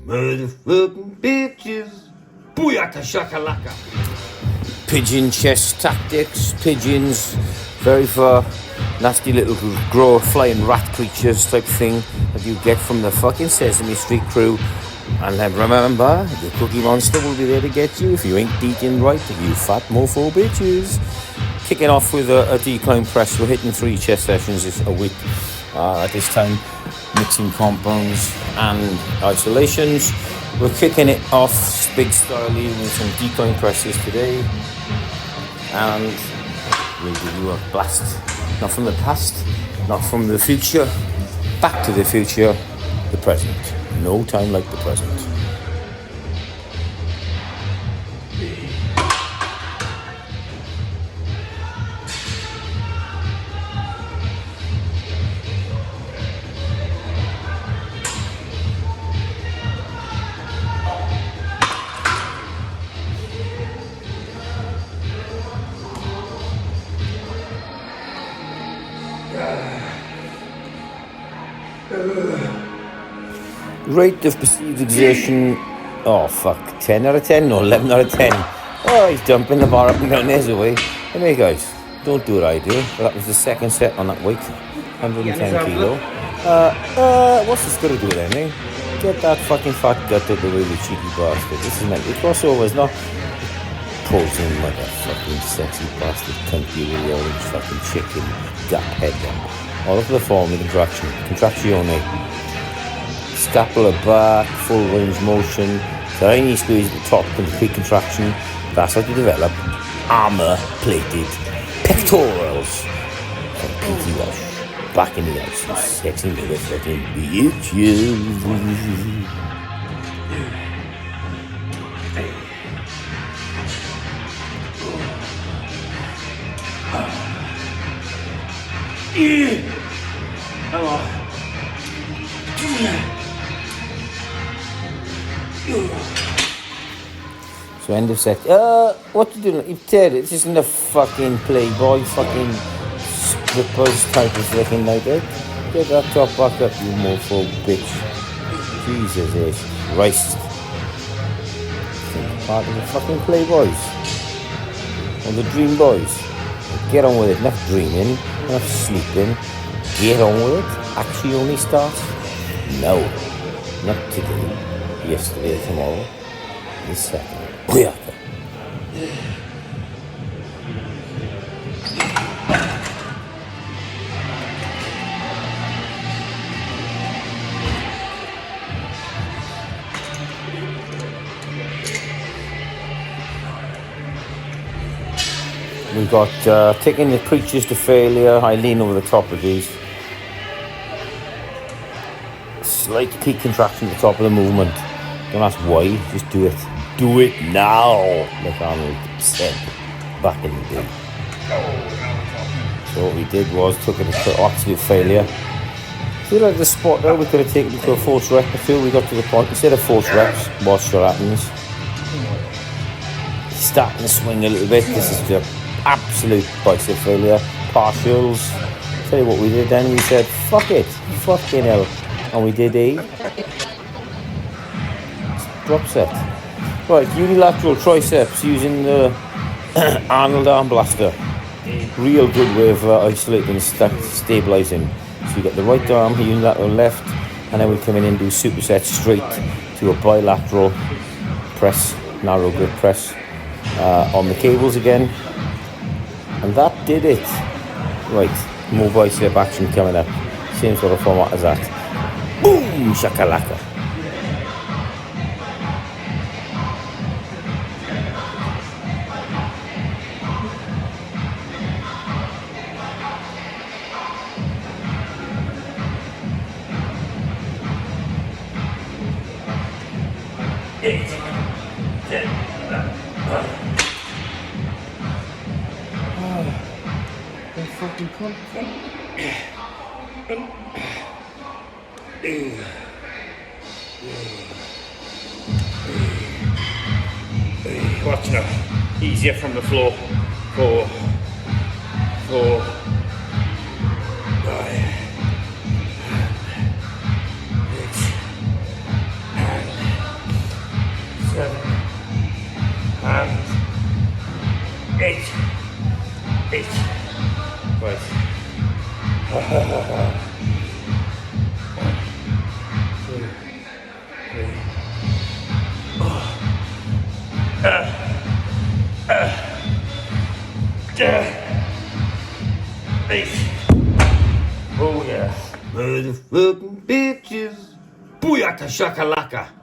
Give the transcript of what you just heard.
Motherfucking bitches. Booyaka shakalaka. Pigeon chess tactics. Pigeons, very far, nasty little flying rat creatures type thing that you get from the fucking Sesame Street crew. And then remember, the Cookie Monster will be there to get you if you ain't eating right, you fat mofo bitches. Kicking off with a decline press. We're hitting 3 chess sessions a week at this time, mixing compounds and isolations. We're kicking it off big styley with some decline presses today, and we'll give you a blast, not from the past, not from the future, back to the future, the present. No time like the present. Rate of perceived exertion, 10 out of 10, no, 11 out of 10. Oh, he's dumping the bar up and down his away. Anyway guys, don't do what I do. Well, that was the second set on that weight, 110 kilo. What's this got to do with anything? Get that fucking fat gut out of the way, you cheeky bastard. This is meant to crossover, it's not posing like a fucking sexy bastard cunt you with the orange fucking chicken gut head on. All of the form of contractione. Scapula back, full range motion, tiny squeeze at the top, complete contraction. That's how to develop armour-plated pectorals from Peaky Walsh. Back in the house, sexy motherfucking bitches. Hello. So end of set. What you doing? You've teared it. This isn't a fucking Playboy fucking strippers type of fucking night out. Get that top back up, you mofo bitch. Jesus Christ. Part of the fucking Playboys. Or the Dream Boys. Get on with it. Enough dreaming, enough sleeping. Get on with it. Actually only starts now. Not today. Yesterday or tomorrow. This second. Booyaka. We've got taking the creatures to failure. I lean over the top of these. Slight peak contraction at the top of the movement. Don't ask why, just do it. Do it now, like Arnold said back in the day. So what we did was took it to absolute failure. Feel like the spot there, we could have taken it to a force rep or two. We got to the point, instead of force reps, watch what happens. Starting to swing a little bit. This is the absolute bicep failure. Partials. Tell you what we did then, we said, fuck it, fucking hell. And we did a drop set. Right, unilateral triceps using the Arnold arm blaster. Real good way of isolating and stabilising. So you got the right arm, unilateral left, and then we come in and do supersets straight to a bilateral press, narrow grip press on the cables again. And that did it. Right, more bicep action coming up. Same sort of format as that. Boom! Shakalaka. Watch now. Easier from the floor. 4, 5, 6, 8. Right. Eight. Oh yeah. Motherfucking bitches. Booyaka shakalaka.